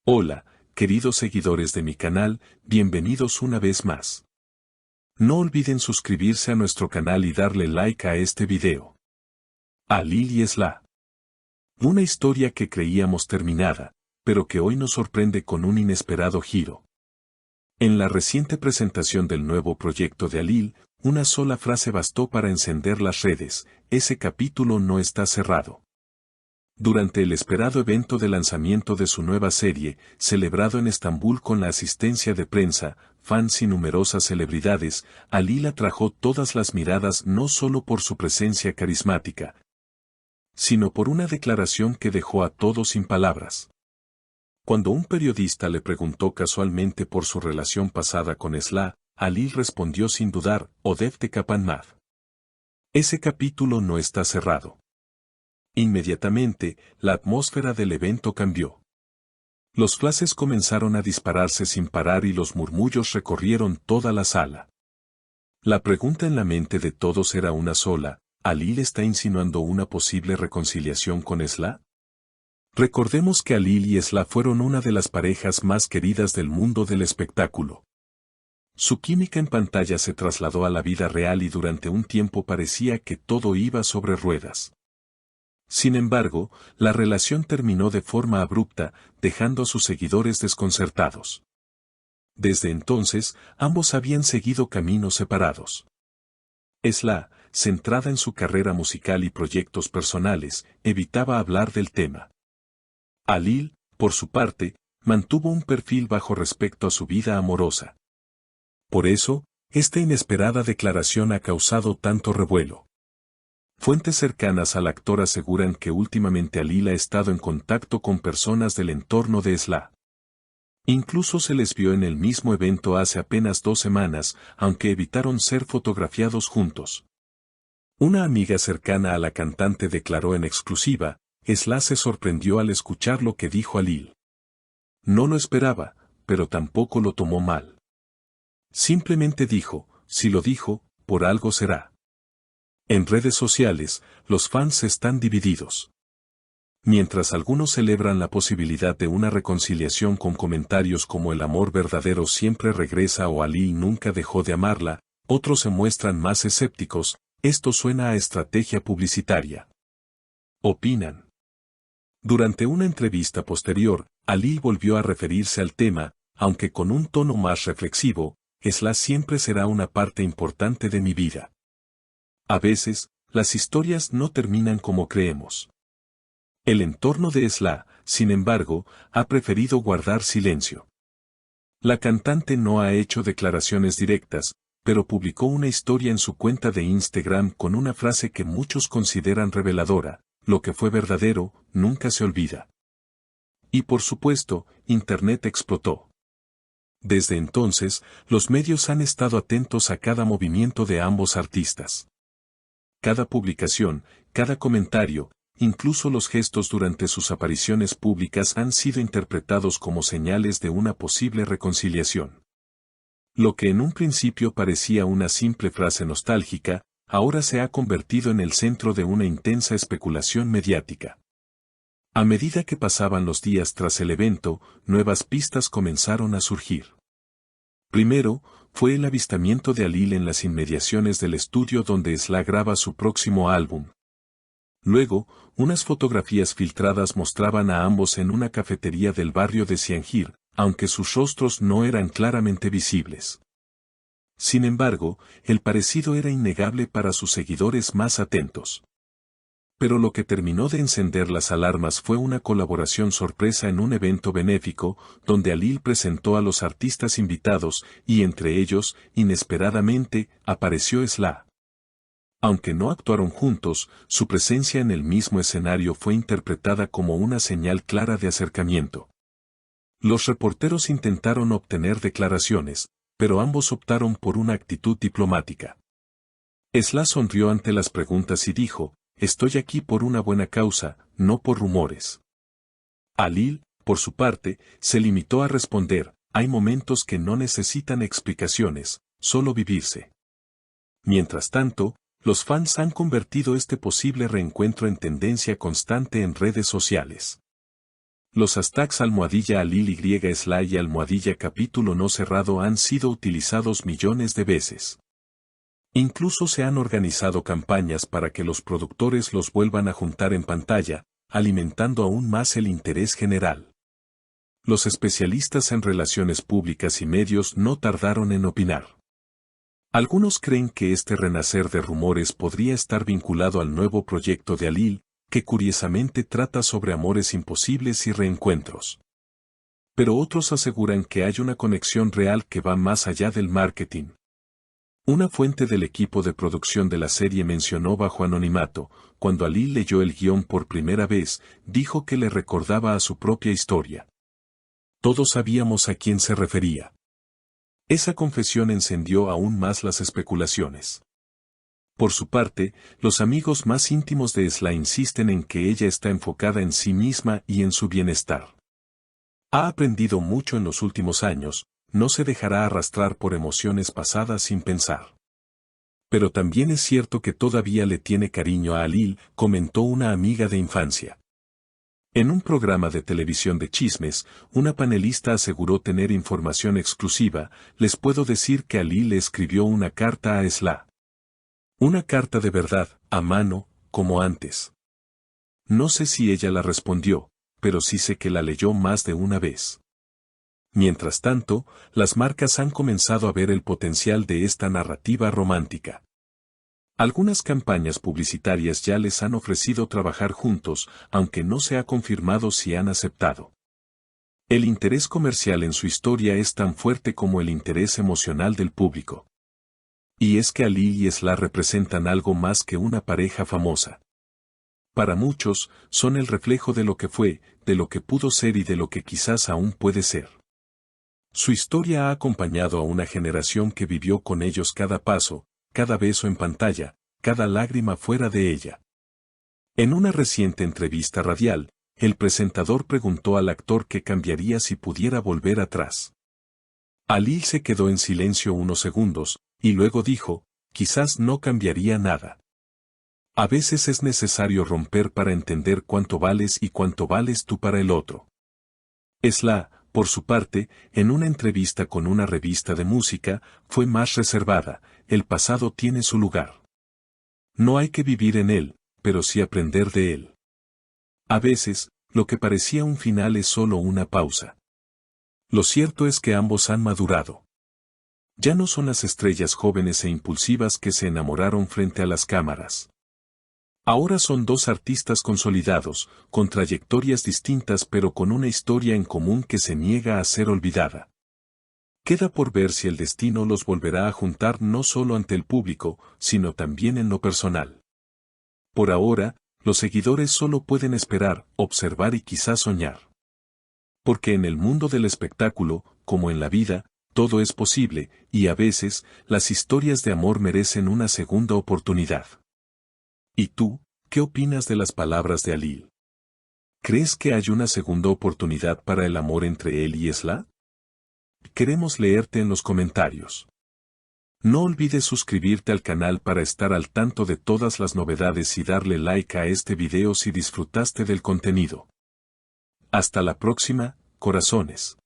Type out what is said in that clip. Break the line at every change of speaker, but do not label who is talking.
Hola, queridos seguidores de mi canal, bienvenidos una vez más. No olviden suscribirse a nuestro canal y darle like a este video. Alil y Esla. Una historia que creíamos terminada, pero que hoy nos sorprende con un inesperado giro. En la reciente presentación del nuevo proyecto de Alil, una sola frase bastó para encender las redes: ese capítulo no está cerrado. Durante el esperado evento de lanzamiento de su nueva serie, celebrado en Estambul con la asistencia de prensa, fans y numerosas celebridades, Alil atrajo todas las miradas no solo por su presencia carismática, sino por una declaración que dejó a todos sin palabras. Cuando un periodista le preguntó casualmente por su relación pasada con Esla, Alil respondió sin dudar: Odef de Kapanmad. Ese capítulo no está cerrado. Inmediatamente, la atmósfera del evento cambió. Los flashes comenzaron a dispararse sin parar y los murmullos recorrieron toda la sala. La pregunta en la mente de todos era una sola: ¿Alil está insinuando una posible reconciliación con Esla? Recordemos que Alil y Esla fueron una de las parejas más queridas del mundo del espectáculo. Su química en pantalla se trasladó a la vida real y durante un tiempo parecía que todo iba sobre ruedas. Sin embargo, la relación terminó de forma abrupta, dejando a sus seguidores desconcertados. Desde entonces, ambos habían seguido caminos separados. Esla, centrada en su carrera musical y proyectos personales, evitaba hablar del tema. Alil, por su parte, mantuvo un perfil bajo respecto a su vida amorosa. Por eso, esta inesperada declaración ha causado tanto revuelo. Fuentes cercanas al actor aseguran que últimamente Alil ha estado en contacto con personas del entorno de Esla. Incluso se les vio en el mismo evento hace apenas 2 semanas, aunque evitaron ser fotografiados juntos. Una amiga cercana a la cantante declaró en exclusiva: Esla se sorprendió al escuchar lo que dijo Alil. No lo esperaba, pero tampoco lo tomó mal. Simplemente dijo: si lo dijo, por algo será. En redes sociales, los fans están divididos. Mientras algunos celebran la posibilidad de una reconciliación con comentarios como "el amor verdadero siempre regresa" o "Alil nunca dejó de amarla", otros se muestran más escépticos: esto suena a estrategia publicitaria. Opinan. Durante una entrevista posterior, Alil volvió a referirse al tema, aunque con un tono más reflexivo: Esla siempre será una parte importante de mi vida. A veces, las historias no terminan como creemos. El entorno de Esla, sin embargo, ha preferido guardar silencio. La cantante no ha hecho declaraciones directas, pero publicó una historia en su cuenta de Instagram con una frase que muchos consideran reveladora: lo que fue verdadero, nunca se olvida. Y por supuesto, Internet explotó. Desde entonces, los medios han estado atentos a cada movimiento de ambos artistas. Cada publicación, cada comentario, incluso los gestos durante sus apariciones públicas han sido interpretados como señales de una posible reconciliación. Lo que en un principio parecía una simple frase nostálgica, ahora se ha convertido en el centro de una intensa especulación mediática. A medida que pasaban los días tras el evento, nuevas pistas comenzaron a surgir. Primero, fue el avistamiento de Alil en las inmediaciones del estudio donde Esla graba su próximo álbum. Luego, unas fotografías filtradas mostraban a ambos en una cafetería del barrio de Siangir, aunque sus rostros no eran claramente visibles. Sin embargo, el parecido era innegable para sus seguidores más atentos. Pero lo que terminó de encender las alarmas fue una colaboración sorpresa en un evento benéfico, donde Alil presentó a los artistas invitados, y entre ellos, inesperadamente, apareció Esla. Aunque no actuaron juntos, su presencia en el mismo escenario fue interpretada como una señal clara de acercamiento. Los reporteros intentaron obtener declaraciones, pero ambos optaron por una actitud diplomática. Esla sonrió ante las preguntas y dijo: estoy aquí por una buena causa, no por rumores. Alil, por su parte, se limitó a responder: hay momentos que no necesitan explicaciones, solo vivirse. Mientras tanto, los fans han convertido este posible reencuentro en tendencia constante en redes sociales. Los hashtags #Alil y #capítulo no cerrado han sido utilizados millones de veces. Incluso se han organizado campañas para que los productores los vuelvan a juntar en pantalla, alimentando aún más el interés general. Los especialistas en relaciones públicas y medios no tardaron en opinar. Algunos creen que este renacer de rumores podría estar vinculado al nuevo proyecto de Alil, que curiosamente trata sobre amores imposibles y reencuentros. Pero otros aseguran que hay una conexión real que va más allá del marketing. Una fuente del equipo de producción de la serie mencionó bajo anonimato, cuando Alil leyó el guión por primera vez, dijo que le recordaba a su propia historia. Todos sabíamos a quién se refería. Esa confesión encendió aún más las especulaciones. Por su parte, los amigos más íntimos de Esla insisten en que ella está enfocada en sí misma y en su bienestar. Ha aprendido mucho en los últimos años, no se dejará arrastrar por emociones pasadas sin pensar. Pero también es cierto que todavía le tiene cariño a Alil, comentó una amiga de infancia. En un programa de televisión de chismes, una panelista aseguró tener información exclusiva. Les puedo decir que Alil le escribió una carta a Esla. Una carta de verdad, a mano, como antes. No sé si ella la respondió, pero sí sé que la leyó más de una vez. Mientras tanto, las marcas han comenzado a ver el potencial de esta narrativa romántica. Algunas campañas publicitarias ya les han ofrecido trabajar juntos, aunque no se ha confirmado si han aceptado. El interés comercial en su historia es tan fuerte como el interés emocional del público. Y es que Alil y Esla representan algo más que una pareja famosa. Para muchos, son el reflejo de lo que fue, de lo que pudo ser y de lo que quizás aún puede ser. Su historia ha acompañado a una generación que vivió con ellos cada paso, cada beso en pantalla, cada lágrima fuera de ella. En una reciente entrevista radial, el presentador preguntó al actor qué cambiaría si pudiera volver atrás. Alil se quedó en silencio unos segundos, y luego dijo, quizás no cambiaría nada. A veces es necesario romper para entender cuánto vales y cuánto vales tú para el otro. Esla, por su parte, en una entrevista con una revista de música, fue más reservada. El pasado tiene su lugar. No hay que vivir en él, pero sí aprender de él. A veces, lo que parecía un final es solo una pausa. Lo cierto es que ambos han madurado. Ya no son las estrellas jóvenes e impulsivas que se enamoraron frente a las cámaras. Ahora son dos artistas consolidados, con trayectorias distintas pero con una historia en común que se niega a ser olvidada. Queda por ver si el destino los volverá a juntar no solo ante el público, sino también en lo personal. Por ahora, los seguidores solo pueden esperar, observar y quizás soñar. Porque en el mundo del espectáculo, como en la vida, todo es posible, y a veces, las historias de amor merecen una segunda oportunidad. ¿Y tú, qué opinas de las palabras de Alil? ¿Crees que hay una segunda oportunidad para el amor entre él y Esla? Queremos leerte en los comentarios. No olvides suscribirte al canal para estar al tanto de todas las novedades y darle like a este video si disfrutaste del contenido. Hasta la próxima, corazones.